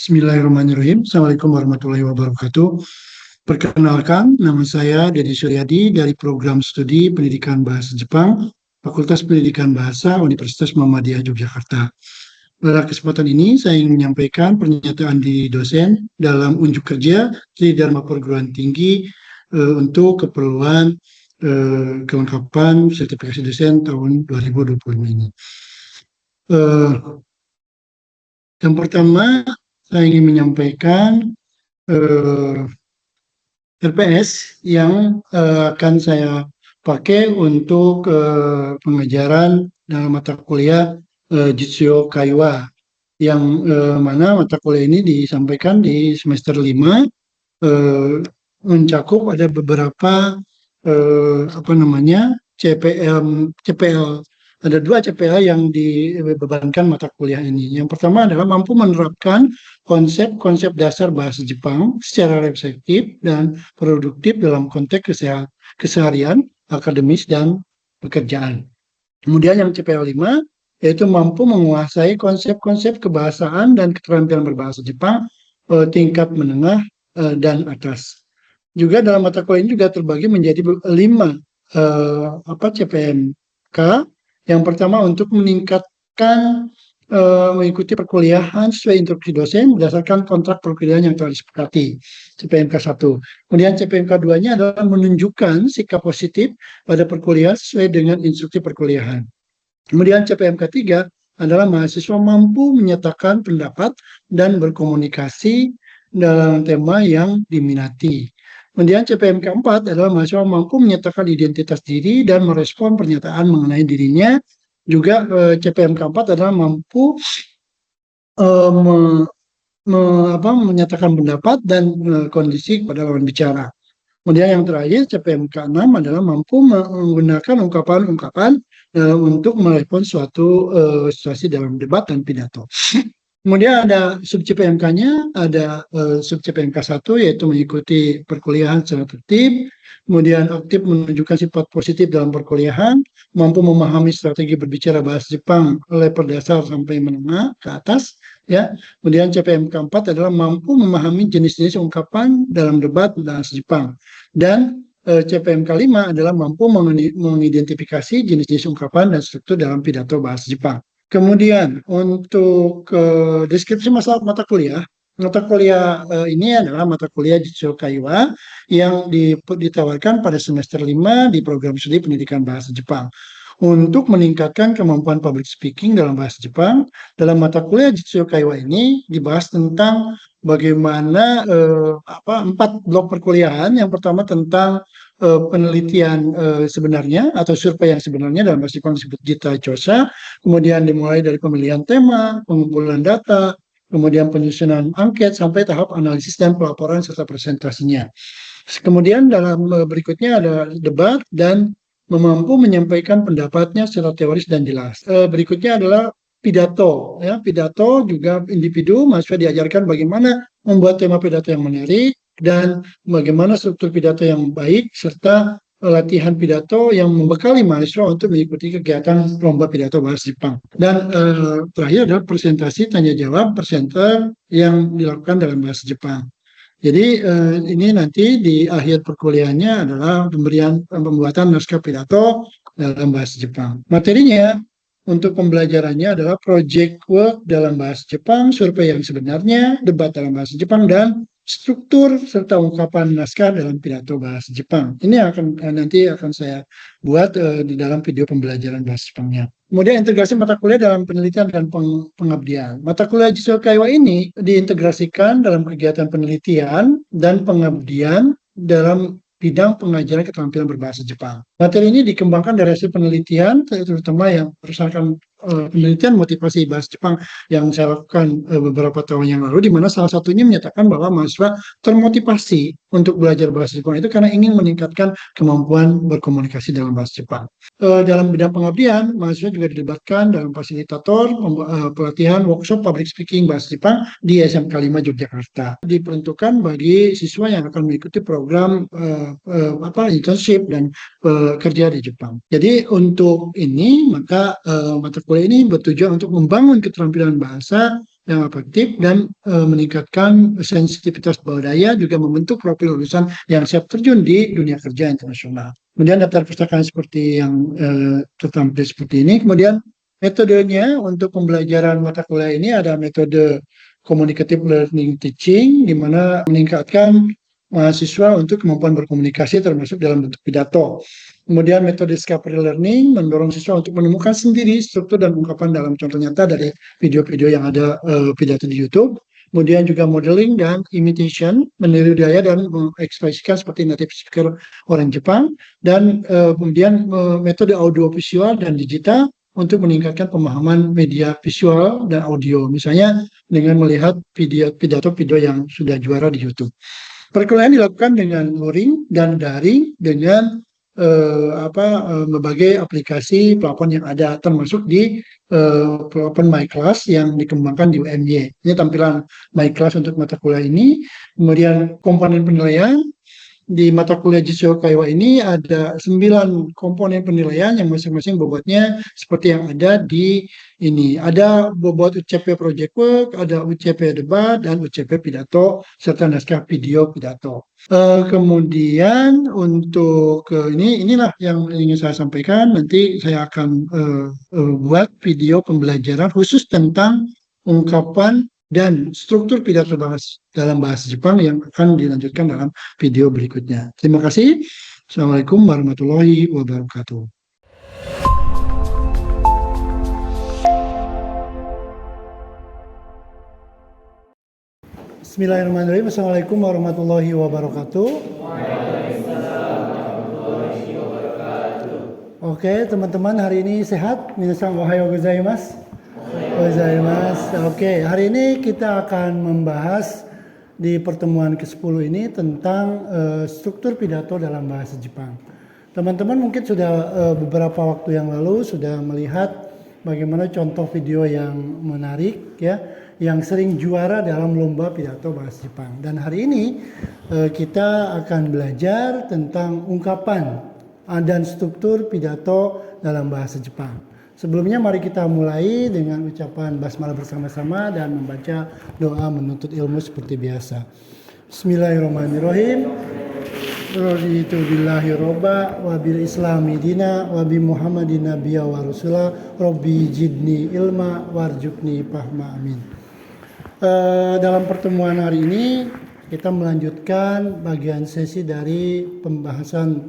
Bismillahirrahmanirrahim. Assalamualaikum warahmatullahi wabarakatuh. Perkenalkan, nama saya Deddy Suryadi dari Program Studi Pendidikan Bahasa Jepang, Fakultas Pendidikan Bahasa Universitas Muhammadiyah Yogyakarta. Pada kesempatan ini, saya ingin menyampaikan pernyataan di dosen dalam unjuk kerja di Dharma Perguruan Tinggi untuk keperluan kelengkapan sertifikasi dosen tahun 2025 ini. Yang pertama, saya ingin menyampaikan RPS yang akan saya pakai untuk pengajaran dalam mata kuliah Jitsuyo Kaiwa, yang mana mata kuliah ini disampaikan di semester 5, mencakup ada beberapa CPL. Ada 2 CPL yang dibebankan mata kuliah ini. Yang pertama adalah mampu menerapkan konsep-konsep dasar bahasa Jepang secara reflektif dan produktif dalam konteks keseharian, akademis, dan pekerjaan. Kemudian yang CPL 5 yaitu mampu menguasai konsep-konsep kebahasaan dan keterampilan berbahasa Jepang tingkat menengah dan atas. Juga dalam mata kuliah ini juga terbagi menjadi 5 CPMK. Yang pertama untuk meningkatkan mengikuti perkuliahan sesuai instruksi dosen berdasarkan kontrak perkuliahan yang telah disepakati, CPMK 1. Kemudian CPMK 2-nya adalah menunjukkan sikap positif pada perkuliahan sesuai dengan instruksi perkuliahan. Kemudian CPMK 3 adalah mahasiswa mampu menyatakan pendapat dan berkomunikasi dalam tema yang diminati. Kemudian CPMK 4 adalah mahasiswa mampu menyatakan identitas diri dan merespon pernyataan mengenai dirinya. Juga CPMK 4 adalah mampu menyatakan pendapat dan kondisi kepada lawan bicara. Kemudian yang terakhir CPMK 6 adalah mampu menggunakan ungkapan-ungkapan untuk merespon suatu situasi dalam debat dan pidato. Kemudian ada sub CPMK-nya, ada sub CPMK 1 yaitu mengikuti perkuliahan secara tertib, kemudian aktif menunjukkan sifat positif dalam perkuliahan, mampu memahami strategi berbicara bahasa Jepang level dasar sampai menengah ke atas, ya. Kemudian CPMK 4 adalah mampu memahami jenis-jenis ungkapan dalam debat bahasa Jepang. Dan CPMK 5 adalah mampu mengidentifikasi jenis-jenis ungkapan dan struktur dalam pidato bahasa Jepang. Kemudian untuk deskripsi mata kuliah ini adalah mata kuliah Jitsuyo Kaiwa yang ditawarkan pada semester 5 di program studi pendidikan bahasa Jepang. Untuk meningkatkan kemampuan public speaking dalam bahasa Jepang, dalam mata kuliah Jitsuyo Kaiwa ini dibahas tentang bagaimana 4 blok perkuliahan. Yang pertama tentang penelitian sebenarnya atau survei yang sebenarnya, dalam bahasa Jepang disebut Jita Chosa. Kemudian dimulai dari pemilihan tema, pengumpulan data, kemudian penyusunan angket sampai tahap analisis dan pelaporan serta presentasinya. Kemudian dalam berikutnya ada debat dan mampu menyampaikan pendapatnya secara teoris dan jelas. Berikutnya adalah pidato, ya. Pidato juga individu mahasiswa diajarkan bagaimana membuat tema pidato yang menarik dan bagaimana struktur pidato yang baik serta latihan pidato yang membekali mahasiswa untuk mengikuti kegiatan lomba pidato bahasa Jepang. Dan terakhir adalah presentasi tanya jawab presenter yang dilakukan dalam bahasa Jepang. Jadi ini nanti di akhir perkuliahannya adalah pembuatan naskah pidato dalam bahasa Jepang. Materinya untuk pembelajarannya adalah project work dalam bahasa Jepang, survei yang sebenarnya, debat dalam bahasa Jepang, dan struktur serta ungkapan naskah dalam pidato bahasa Jepang. Ini nanti akan saya buat di dalam video pembelajaran bahasa Jepangnya. Kemudian integrasi mata kuliah dalam penelitian dan pengabdian. Mata kuliah Jitsuyo Kaiwa ini diintegrasikan dalam kegiatan penelitian dan pengabdian dalam bidang pengajaran keterampilan berbahasa Jepang. Materi ini dikembangkan dari hasil penelitian, terutama yang berdasarkan penelitian motivasi bahasa Jepang yang saya lakukan beberapa tahun yang lalu, di mana salah satunya menyatakan bahwa mahasiswa termotivasi untuk belajar bahasa Jepang itu karena ingin meningkatkan kemampuan berkomunikasi dalam bahasa Jepang. Dalam bidang pengabdian, mahasiswa juga dilibatkan dalam fasilitator pelatihan workshop public speaking bahasa Jepang di SMK 5 Yogyakarta. Diperuntukkan bagi siswa yang akan mengikuti program internship dan kerja di Jepang. Jadi untuk ini maka mata kuliah ini bertujuan untuk membangun keterampilan bahasa yang efektif dan meningkatkan sensitivitas bawah daya, juga membentuk profil lulusan yang siap terjun di dunia kerja internasional. Kemudian daftar perpustakaan seperti yang tertampil seperti ini. Kemudian metodenya untuk pembelajaran mata kuliah ini ada metode communicative learning teaching, di mana meningkatkan mahasiswa untuk kemampuan berkomunikasi termasuk dalam bentuk pidato. Kemudian metode discovery learning mendorong siswa untuk menemukan sendiri struktur dan ungkapan dalam contoh nyata dari video-video yang ada pidato di YouTube. Kemudian juga modeling dan imitation, meniru gaya dan mengekspresikan seperti native speaker orang Jepang. Dan kemudian metode audio visual dan digital untuk meningkatkan pemahaman media visual dan audio, misalnya dengan melihat pidato-pidato yang sudah juara di YouTube. Perkuliahan dilakukan dengan luring dan daring dengan berbagai aplikasi platform yang ada, termasuk di platform MyClass yang dikembangkan di UMY. Ini tampilan MyClass untuk mata kuliah ini. Kemudian komponen penilaian di mata kuliah Jitsu Kaiwa ini ada 9 komponen penilaian yang masing-masing bobotnya seperti yang ada di ini. Ada bobot UCP project work, ada UCP debat, dan UCP pidato, serta naskah video pidato. Kemudian untuk inilah yang ingin saya sampaikan. Nanti saya akan buat video pembelajaran khusus tentang ungkapan dan struktur pidato dalam bahasa Jepang yang akan dilanjutkan dalam video berikutnya. Terima kasih. Assalamualaikum warahmatullahi wabarakatuh. Bismillahirrahmanirrahim. Assalamualaikum warahmatullahi wabarakatuh. Oke, teman-teman, hari ini sehat? Minasan ohayo gozaimasu. Oke, hari ini kita akan membahas di pertemuan ke-10 ini tentang struktur pidato dalam bahasa Jepang. Teman-teman mungkin sudah beberapa waktu yang lalu sudah melihat bagaimana contoh video yang menarik ya, yang sering juara dalam lomba pidato bahasa Jepang. Dan hari ini kita akan belajar tentang ungkapan dan struktur pidato dalam bahasa Jepang. Sebelumnya mari kita mulai dengan ucapan basmalah bersama-sama dan membaca doa menuntut ilmu seperti biasa. Bismillahirrahmanirrahim. Raditu billahi robba wa bil islami dina wa bi muhammadin nabiyya wa rasula rabbi jidni ilma warjukni fahma amin. Dalam pertemuan hari ini kita melanjutkan bagian sesi dari pembahasan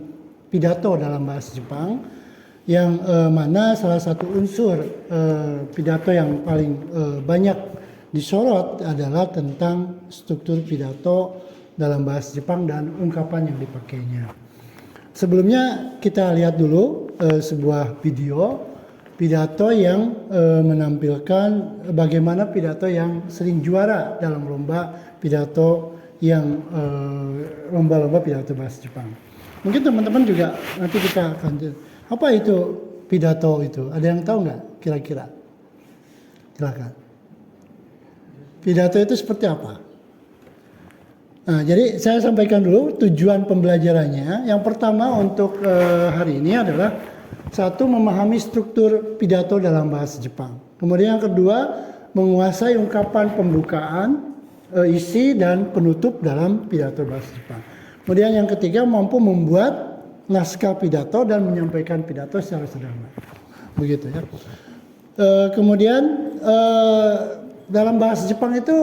pidato dalam bahasa Jepang, yang mana salah satu unsur pidato yang paling banyak disorot adalah tentang struktur pidato dalam bahasa Jepang dan ungkapan yang dipakainya. Sebelumnya kita lihat dulu sebuah video pidato yang menampilkan bagaimana pidato yang sering juara dalam lomba pidato yang lomba-lomba pidato bahasa Jepang. Mungkin teman-teman juga nanti kita akan apa itu pidato itu? Ada yang tahu nggak kira-kira? Silakan. Pidato itu seperti apa? Nah, jadi saya sampaikan dulu tujuan pembelajarannya. Yang pertama untuk hari ini adalah satu, memahami struktur pidato dalam bahasa Jepang. Kemudian yang kedua, menguasai ungkapan pembukaan, isi dan penutup dalam pidato bahasa Jepang. Kemudian yang ketiga, mampu membuat naskah pidato dan menyampaikan pidato secara sederhana, begitu ya. Kemudian dalam bahasa Jepang itu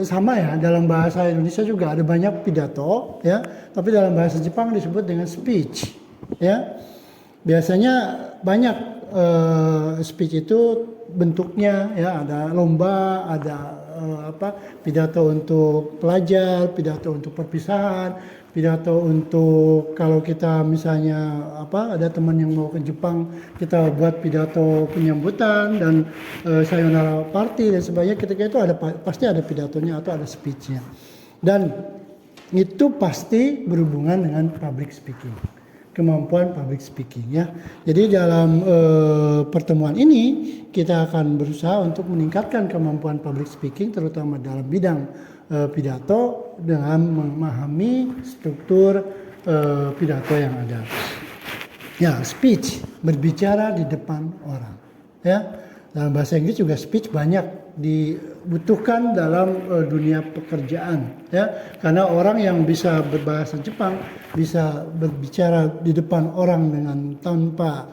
sama ya, dalam bahasa Indonesia juga ada banyak pidato ya, tapi dalam bahasa Jepang disebut dengan speech ya. Biasanya banyak speech itu bentuknya ya, ada lomba, ada pidato untuk pelajar, pidato untuk perpisahan, pidato untuk kalau kita misalnya ada teman yang mau ke Jepang, kita buat pidato penyambutan dan sayonara party dan sebagainya. Ketika itu pasti ada pidatonya atau ada speechnya, dan itu pasti berhubungan dengan public speaking, kemampuan public speaking ya. Jadi dalam pertemuan ini kita akan berusaha untuk meningkatkan kemampuan public speaking, terutama dalam bidang pidato dengan memahami struktur pidato yang ada. Ya, speech, berbicara di depan orang. Ya, dalam bahasa Inggris juga speech banyak dibutuhkan dalam dunia pekerjaan, ya, karena orang yang bisa berbahasa Jepang bisa berbicara di depan orang dengan tanpa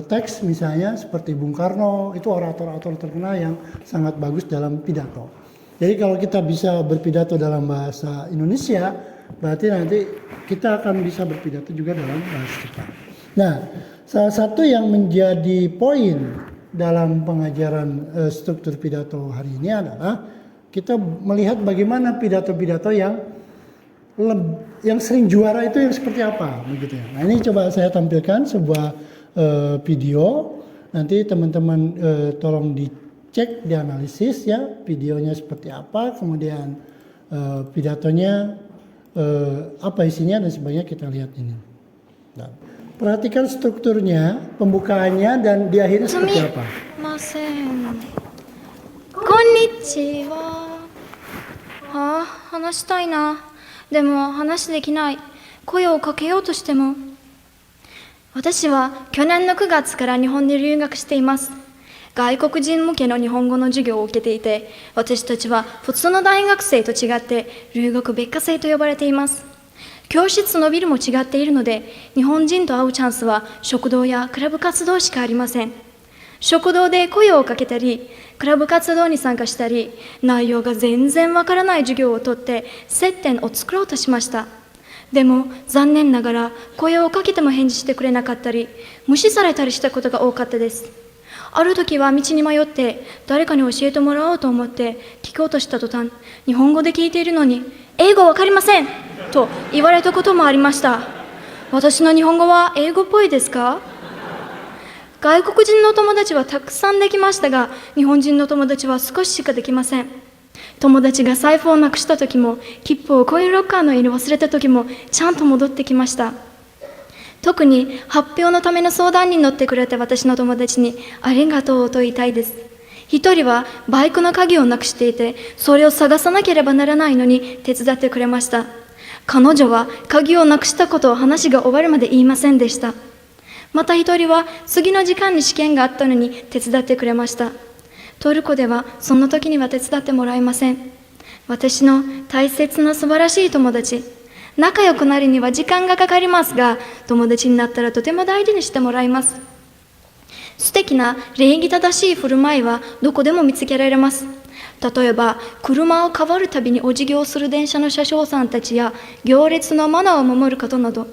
teks, misalnya seperti Bung Karno, itu orator-orator terkenal yang sangat bagus dalam pidato. Jadi kalau kita bisa berpidato dalam bahasa Indonesia, berarti nanti kita akan bisa berpidato juga dalam bahasa Jepang. Nah, salah satu yang menjadi poin dalam pengajaran struktur pidato hari ini adalah kita melihat bagaimana pidato-pidato yang sering juara itu yang seperti apa, begitu ya. Nah, ini coba saya tampilkan sebuah video. Nanti teman-teman tolong dicek, dianalisis ya, videonya seperti apa, kemudian pidatonya apa isinya dan sebagainya, kita lihat ini. Nah, perhatikan strukturnya, pembukaannya, dan di akhirnya seperti apa. Konnichiwa. 話したいな。でも話できない。声をかけようとしても。私は去年の9月から日本に留学しています。外国人向けの日本語の授業を受けていて、私たちは普通の大学生と違って留学別科生と呼ばれています。教室のビルも違っているので、日本人と会うチャンスは食堂やクラブ活動しかありません。食堂で声をかけたり、クラブ活動に参加したり、内容が全然わからない授業をとって接点を作ろうとしました。でも残念ながら声をかけても返事してくれなかったり、無視されたりしたことが多かったです。ある時は道に迷って誰かに教えてもらおうと思って聞こうとした途端、日本語で聞いているのに英語わかりませんと言われたこともありました。私の日本語は英語っぽいですか？外国人の友達はたくさんできましたが、日本人の友達は少ししかできません。友達が財布をなくした時も、切符をコインロッカーの家に忘れた時も、ちゃんと戻ってきました。特に発表のための相談に乗ってくれた私の友達にありがとうと言いたいです。一人はバイクの鍵をなくしていて、それを探さなければならないのに手伝ってくれました。彼女は鍵をなくしたことを話が終わるまで言いませんでした。また一人は次の時間に試験があったのに手伝ってくれました。トルコではそんな時には手伝ってもらえません。私の大切な素晴らしい友達、仲良くなるには時間がかかりますが、友達になったらとても大事にしてもらいます。素敵な礼儀正しい振る舞いはどこでも見つけられます。例えば、車を変わるたびにお辞儀をする電車の車掌さんたちや、行列のマナーを守る方など、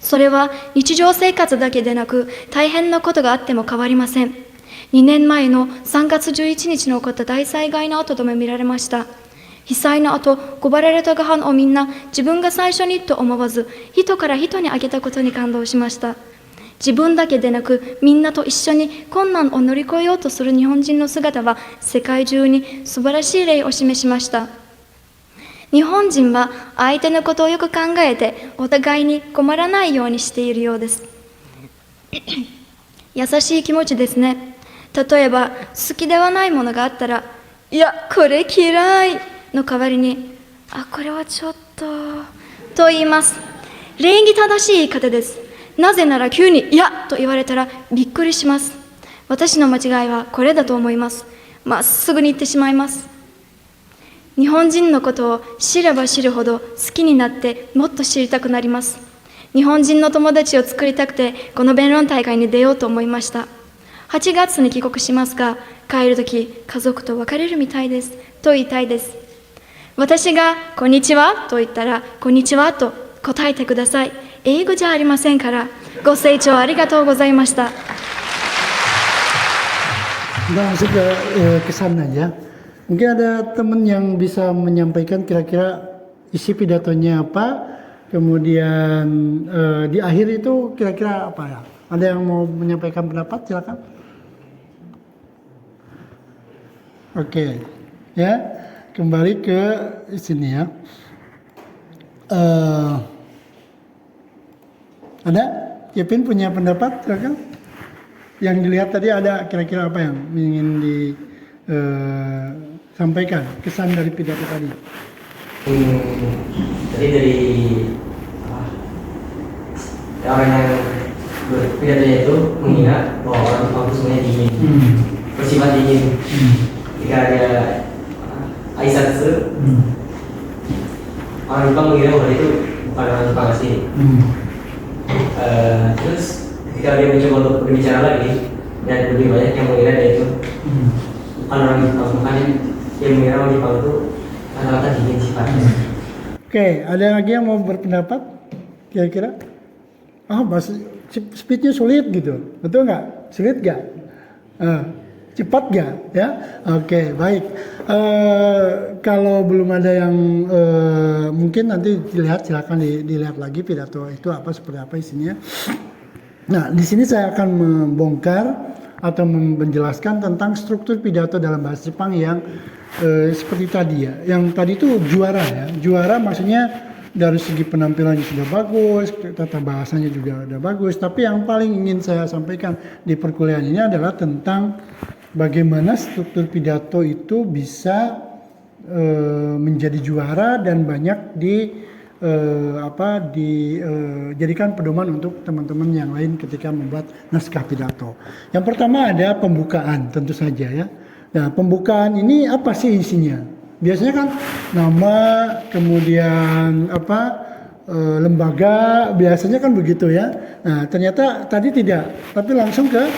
それは日常生活だけでなく、大変なことがあっても変わりません。2年前の3月11日に起こった大災害の後でも見られました。被災の後、配られたご飯をみんな自分が最初にと思わず、人から人にあげたことに感動しました。自分だけでなく、みんなと一緒に困難を乗り越えようとする日本人の姿は、世界中に素晴らしい例を示しました。日本人は相手のことをよく考えて、お互いに困らないようにしているようです。優しい気持ちですね。例えば、好きではないものがあったら、いや、これ嫌いの代わりに、あ、これはちょっと言います。礼儀正しい言い方です。なぜなら急に、いやと言われたらびっくりします。私の間違いはこれだと思います。まっすぐに言ってしまいます。日本人のことを知れば知るほど好きになってもっと知りたくなります。日本人の友達を作りたくてこの弁論大会に出ようと思いました。8月に帰国しますが、帰るとき家族と別れるみたいですと言いたいです。私がこんにちはと言ったら、こんにちはと答えてください。英語じゃありませんから。ご清聴ありがとうございました。 Masuk ke kesan aja. Mungkin ada teman yang bisa menyampaikan kira-kira isi pidatonya apa, kemudian di akhir itu kira-kira apa ya? Ada yang mau menyampaikan pendapat? Silakan. Oke, ya kembali ke sini ya. Ada? Kevin punya pendapat? Silakan. Yang dilihat tadi ada kira-kira apa yang ingin disampaikan, kesan dari pidato tadi? Jadi dari orang yang pidatonya itu mengingat bahwa orang Jepang itu sebenarnya dingin, bersifat dingin. ketika dia Aisatsu, orang Jepang mengira bahwa itu bukan orang Jepang asli. Terus ketika dia mencoba untuk berbicara lagi, dan lebih banyak yang mengira dia itu bukan orang Jepang, bukan yang mengira orang Jepang itu kata-kata dingin sifatnya. Oke, ada lagi yang mau berpendapat? Kira-kira? Bahasa speednya sulit gitu, betul nggak? Sulit nggak? Cepat nggak? Ya, oke, baik. Kalau belum ada yang mungkin nanti dilihat, silakan dilihat lagi pidato itu apa, seperti apa isinya. Nah, di sini saya akan membongkar atau menjelaskan tentang struktur pidato dalam bahasa Jepang yang seperti tadi ya. Yang tadi itu juara ya. Juara maksudnya dari segi penampilannya sudah bagus, tata bahasanya juga sudah bagus. Tapi yang paling ingin saya sampaikan di perkuliahan ini adalah tentang bagaimana struktur pidato itu bisa menjadi juara dan banyak dijadikan pedoman untuk teman-teman yang lain ketika membuat naskah pidato. Yang pertama ada pembukaan, tentu saja ya. Nah, pembukaan ini apa sih isinya? Biasanya kan nama, kemudian lembaga, biasanya kan begitu ya. Nah, ternyata tadi tidak, tapi langsung ke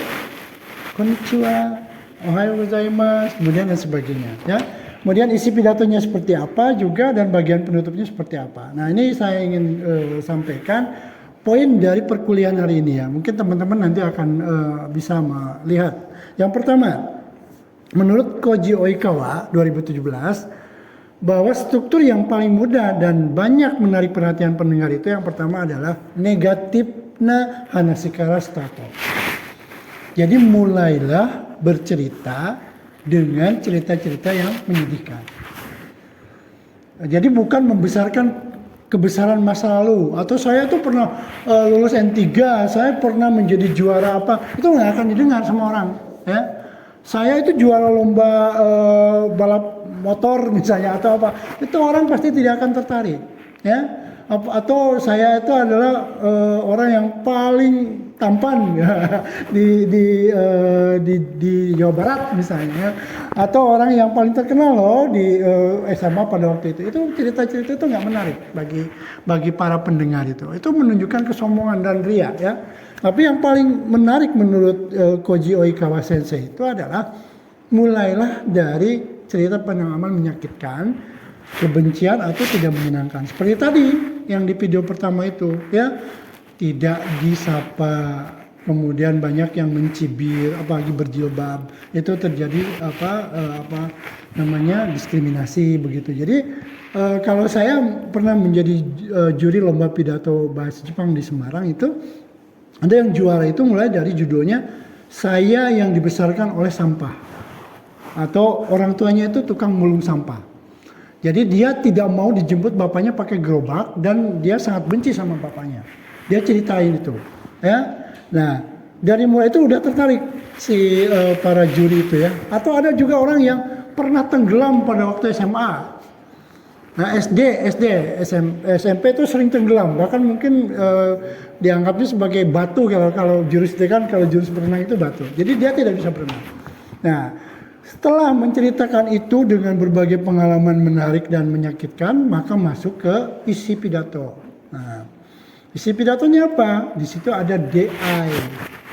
konnichiwa, ohayo gozaimasu, kemudian dan sebagainya ya. Kemudian isi pidatonya seperti apa juga, dan bagian penutupnya seperti apa. Nah, ini saya ingin sampaikan poin dari perkuliahan hari ini ya. Mungkin teman-teman nanti akan bisa melihat. Yang pertama, menurut Koji Oikawa 2017, bahwa struktur yang paling mudah dan banyak menarik perhatian pendengar itu yang pertama adalah negatif na hanasikara stato. Jadi mulailah bercerita dengan cerita-cerita yang menyedihkan. Jadi bukan membesarkan kebesaran masa lalu, atau saya tuh pernah lulus N3, saya pernah menjadi juara apa, itu nggak akan didengar sama orang ya. Saya itu juara lomba balap motor misalnya atau apa, itu orang pasti tidak akan tertarik ya. Atau saya itu adalah orang yang paling tampan ya, di Jawa Barat misalnya, atau orang yang paling terkenal loh di SMA pada waktu itu cerita-cerita itu nggak menarik bagi para pendengar. Itu menunjukkan kesombongan dan ria ya. Tapi yang paling menarik menurut Koji Oikawa Sensei itu adalah mulailah dari cerita pengalaman menyakitkan, kebencian atau tidak menyenangkan. Seperti tadi yang di video pertama itu ya, tidak disapa, kemudian banyak yang mencibir, apalagi berjilbab, itu terjadi diskriminasi begitu. Jadi kalau saya pernah menjadi juri lomba pidato bahasa Jepang di Semarang itu, ada yang juara itu mulai dari judulnya Saya yang Dibesarkan Oleh Sampah, atau orang tuanya itu tukang mulung sampah. Jadi dia tidak mau dijemput bapaknya pakai gerobak dan dia sangat benci sama bapaknya. Dia ceritain itu, ya. Nah, dari mulai itu udah tertarik si para juri itu ya. Atau ada juga orang yang pernah tenggelam pada waktu SMA. Nah, SMP itu sering tenggelam, bahkan mungkin dianggapnya sebagai batu kalau jurus itu kan, kalau jurus berenang itu batu. Jadi dia tidak bisa berenang. Nah, setelah menceritakan itu dengan berbagai pengalaman menarik dan menyakitkan, maka masuk ke isi pidato. Nah, isi pidatonya apa? Di situ ada DI.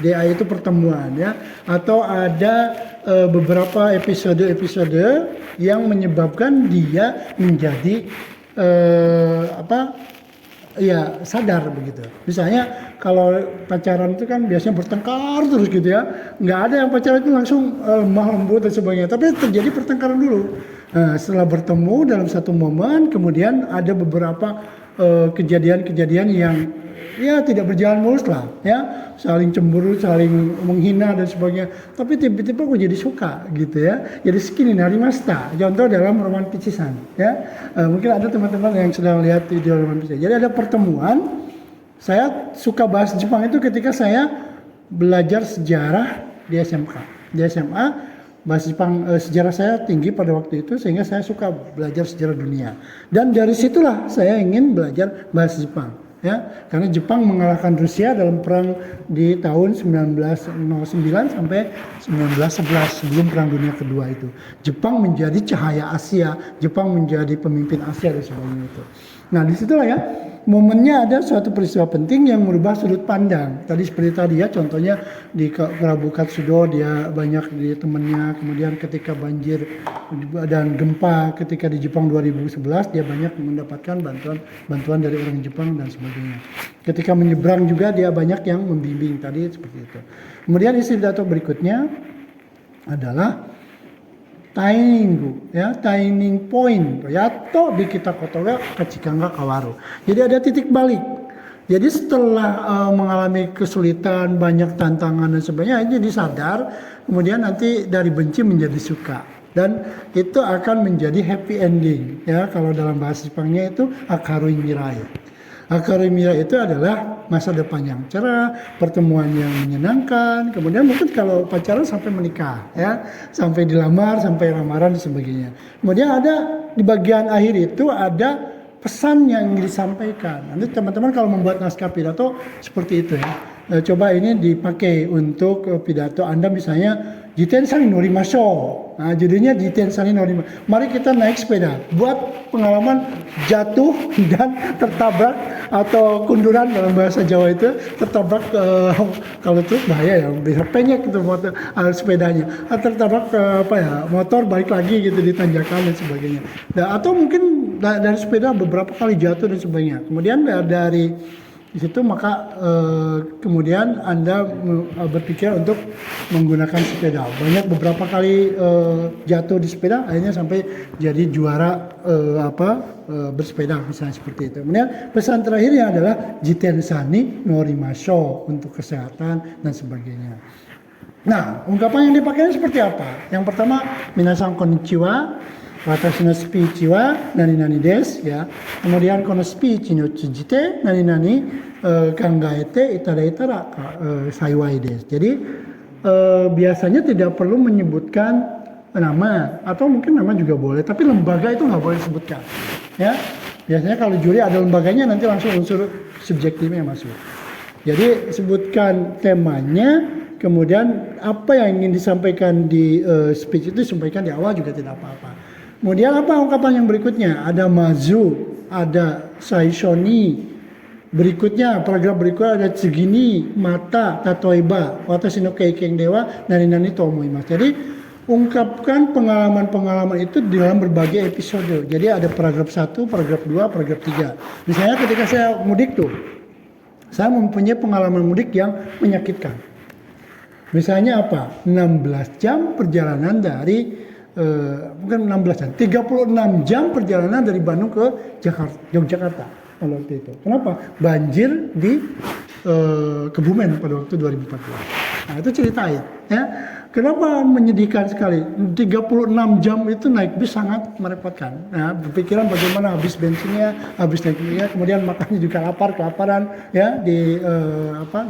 DI itu pertemuan ya, atau ada beberapa episode-episode yang menyebabkan dia menjadi sadar begitu. Misalnya kalau pacaran itu kan biasanya bertengkar terus gitu ya. Nggak ada yang pacaran itu langsung lemah lembut dan sebagainya. Tapi terjadi pertengkaran dulu. Nah, setelah bertemu dalam satu momen, kemudian ada beberapa kejadian-kejadian yang ya tidak berjalan mulus lah ya, saling cemburu, saling menghina dan sebagainya. Tapi tiba-tiba gue jadi suka gitu ya. Jadi segini narimashita. Contoh dalam roman Picisan ya. Mungkin ada teman-teman yang sedang lihat video roman Picisan. Jadi ada pertemuan. Saya suka bahasa Jepang itu ketika saya belajar sejarah di SMK. Di SMA bahasa Jepang, sejarah saya tinggi pada waktu itu, sehingga saya suka belajar sejarah dunia. Dan dari situlah saya ingin belajar bahasa Jepang. ya, karena Jepang mengalahkan Rusia dalam perang di tahun 1909 sampai 1911 sebelum Perang Dunia Kedua itu. Jepang menjadi cahaya Asia, Jepang menjadi pemimpin Asia dan sebagainya itu. Nah, disitulah ya momennya ada suatu peristiwa penting yang merubah sudut pandang. Tadi seperti tadi ya, contohnya di Prabu Katsudo dia banyak di temannya, kemudian ketika banjir dan gempa ketika di Jepang 2011 dia banyak mendapatkan bantuan dari orang Jepang dan sebagainya. Ketika menyeberang juga dia banyak yang membimbing tadi seperti itu. Kemudian isi pidato berikutnya adalah turning point yato bikita koto ga kachikanga kawaru. Jadi ada titik balik. Jadi setelah mengalami kesulitan, banyak tantangan dan sebagainya, jadi sadar, kemudian nanti dari benci menjadi suka. Dan itu akan menjadi happy ending. Ya, kalau dalam bahasa Jepangnya itu akarui mirai. Akarui mirai itu adalah masa depan yang cerah, pertemuan yang menyenangkan, kemudian mungkin kalau pacaran sampai menikah, ya, sampai dilamar, sampai lamaran dan sebagainya. Kemudian ada di bagian akhir itu ada pesan yang ingin disampaikan. Nanti teman-teman kalau membuat naskah pidato seperti itu ya. Coba ini dipakai untuk pidato Anda misalnya Jitensan Norimasho. Nah, judulnya Jitensan Norimasho. Mari kita naik sepeda. Buat pengalaman jatuh dan tertabrak atau kunduran dalam bahasa Jawa itu tertabrak kalau itu bahaya ya, bisa penyek itu motor sepedanya. Tertabrak motor balik lagi gitu di tanjakan dan sebagainya. Nah, atau mungkin dari sepeda beberapa kali jatuh dan sebagainya. Kemudian dari di situ maka kemudian Anda berpikir untuk menggunakan sepeda. Banyak beberapa kali jatuh di sepeda, akhirnya sampai jadi juara bersepeda misalnya seperti itu. Kemudian pesan terakhirnya adalah Jitensani Norimasho untuk kesehatan dan sebagainya. Nah, ungkapan yang dipakai seperti apa? Yang pertama, minasan konnichiwa. Watashi no speech wa nani-nani desu ya. Kemudian kono speech no tsujite nani-nani kangaete itadaitara saiwai desu. Jadi biasanya tidak perlu menyebutkan nama atau mungkin nama juga boleh, tapi lembaga itu nggak boleh disebutkan. Ya. Biasanya kalau juri ada lembaganya nanti langsung unsur subjektifnya masuk. Jadi sebutkan temanya, kemudian apa yang ingin disampaikan di speech itu disampaikan di awal juga tidak apa-apa. Kemudian apa ungkapan yang berikutnya? Ada mazu, ada saishoni. Berikutnya, paragraf berikutnya ada tsugini, mata, tatoiba, watashi no keiken dewa, nani-nani to omoimasu. Jadi, ungkapkan pengalaman-pengalaman itu dalam berbagai episode. Jadi ada paragraf 1, paragraf 2, paragraf 3. Misalnya ketika saya mudik tuh, saya mempunyai pengalaman mudik yang menyakitkan. Misalnya apa? 16 jam perjalanan dari bukan 16 jam, 36 jam perjalanan dari Bandung ke Yogyakarta pada waktu itu. Kenapa? Banjir di Kebumen pada waktu 2014. Nah, itu ceritain ya. Kenapa menyedihkan sekali? 36 jam itu naik bis sangat merepotkan. Nah, berpikiran bagaimana habis bensinnya, habis naik bisnya, kemudian makannya juga kelaparan ya di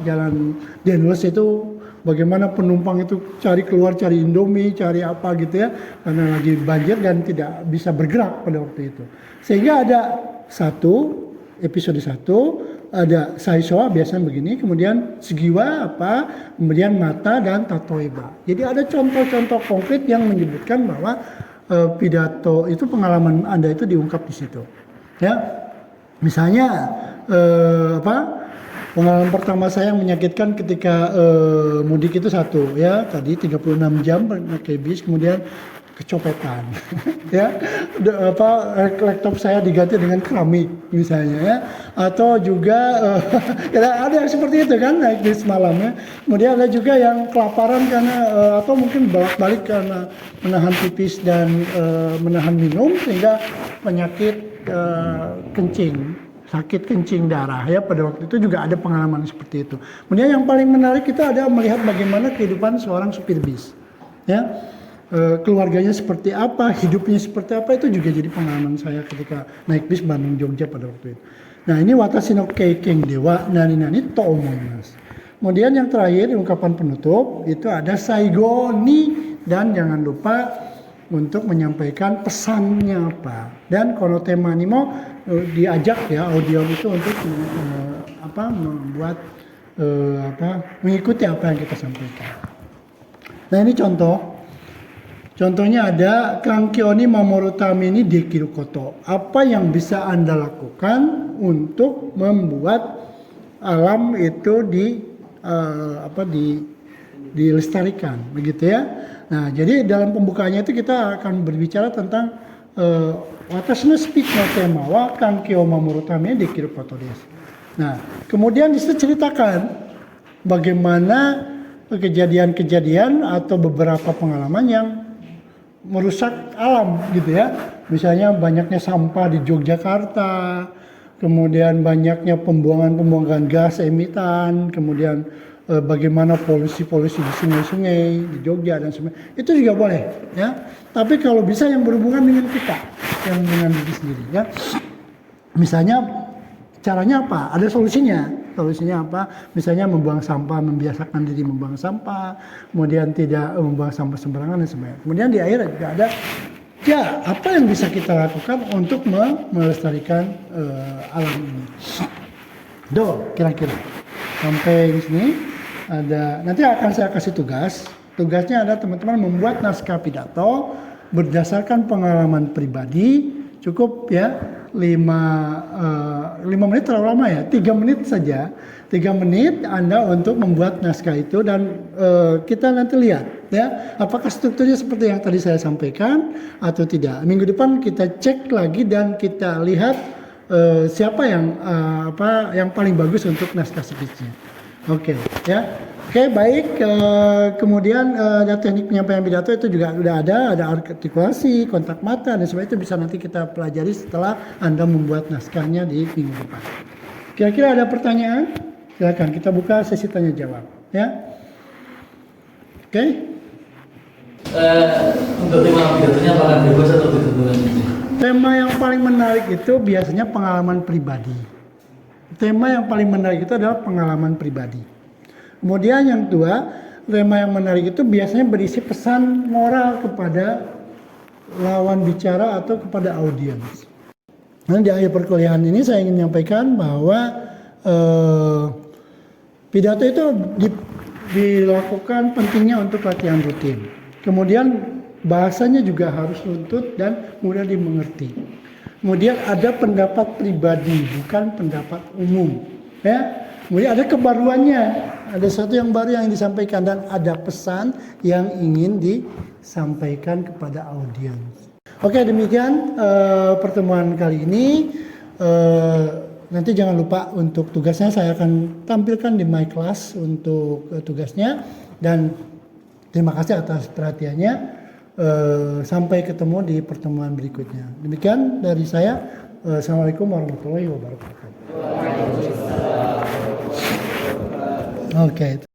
Jalan Denles itu. Bagaimana penumpang itu cari keluar, cari Indomie, cari apa gitu ya, karena lagi banjir dan tidak bisa bergerak pada waktu itu. Sehingga ada episode 1, ada Saisoa biasanya begini, kemudian Segiwa kemudian Mata dan Tatoeba. Jadi ada contoh-contoh konkret yang menyebutkan bahwa pidato itu pengalaman Anda itu diungkap di situ. Ya, misalnya pengalaman pertama saya yang menyakitkan ketika mudik itu satu ya, tadi 36 jam pakai bis, kemudian kecopetan ya, laptop saya diganti dengan keramik misalnya ya, atau juga ada yang seperti itu kan naik bis malamnya. Kemudian ada juga yang kelaparan karena atau mungkin balik karena menahan pipis dan menahan minum sehingga penyakit kencing, sakit kencing darah ya, pada waktu itu juga ada pengalaman seperti itu. Kemudian yang paling menarik kita ada melihat bagaimana kehidupan seorang supir bis ya, keluarganya seperti apa, hidupnya seperti apa, itu juga jadi pengalaman saya ketika naik bis Bandung Jogja pada waktu itu. Nah, ini watashi no keiken dewa nani-nani to omoimasu. Kemudian yang terakhir ungkapan penutup itu ada saigoni, dan jangan lupa untuk menyampaikan pesannya apa. Dan Konote Manimo diajak ya audion itu untuk membuat mengikuti apa yang kita sampaikan. Nah ini contohnya ada Kankyo ni Mamoru Tameni Dekiru Koto. Apa yang bisa Anda lakukan untuk membuat alam itu dilestarikan, begitu ya. Nah, jadi dalam pembukaannya itu kita akan berbicara tentang watashi no speech no tema wa Kankyo Mamoru Tameni Dekiru Koto desu. Nah, kemudian disitu ceritakan bagaimana kejadian-kejadian atau beberapa pengalaman yang merusak alam gitu ya. Misalnya banyaknya sampah di Yogyakarta, kemudian banyaknya pembuangan gas emitan, kemudian bagaimana polusi-polusi di sungai-sungai di Jogja dan sebagainya. Itu juga boleh ya. Tapi kalau bisa yang berhubungan dengan kita, yang dengan diri sendiri ya. Misalnya caranya apa? Ada solusinya. Solusinya apa? Misalnya membuang sampah, membiasakan diri membuang sampah, kemudian tidak membuang sampah sembarangan dan sebagainya. Kemudian di akhir juga ada ya apa yang bisa kita lakukan untuk melestarikan alam ini. Kira-kira sampai di sini ada, nanti akan saya kasih tugas. Tugasnya ada teman-teman membuat naskah pidato berdasarkan pengalaman pribadi. Cukup ya 5 menit terlalu lama ya, 3 menit saja. 3 menit Anda untuk membuat naskah itu dan kita nanti lihat ya apakah strukturnya seperti yang tadi saya sampaikan atau tidak. Minggu depan kita cek lagi dan kita lihat siapa yang paling bagus untuk naskah speech-nya. Oke, ya. Oke, baik. Kemudian ada teknik penyampaian pidato itu juga sudah ada artikulasi, kontak mata dan sebagainya, itu bisa nanti kita pelajari setelah Anda membuat naskahnya di minggu depan. Kira-kira ada pertanyaan? Silakan kita buka sesi tanya jawab, ya. Oke. Untuk tema pidatonya apakah bebas atau ditentukan? Tema yang paling menarik itu biasanya pengalaman pribadi. Tema yang paling menarik itu adalah pengalaman pribadi. Kemudian yang kedua, tema yang menarik itu biasanya berisi pesan moral kepada lawan bicara atau kepada audiens. Nah, di akhir perkuliahan ini saya ingin menyampaikan bahwa pidato itu dilakukan pentingnya untuk latihan rutin. Kemudian bahasanya juga harus runtut dan mudah dimengerti. Kemudian ada pendapat pribadi, bukan pendapat umum. Ya. Kemudian ada kebaruannya, ada sesuatu yang baru yang disampaikan dan ada pesan yang ingin disampaikan kepada audiens. Oke, demikian pertemuan kali ini. Nanti jangan lupa untuk tugasnya saya akan tampilkan di my class untuk tugasnya dan terima kasih atas perhatiannya. Sampai ketemu di pertemuan berikutnya. Demikian dari saya. Assalamualaikum warahmatullahi wabarakatuh. Okay.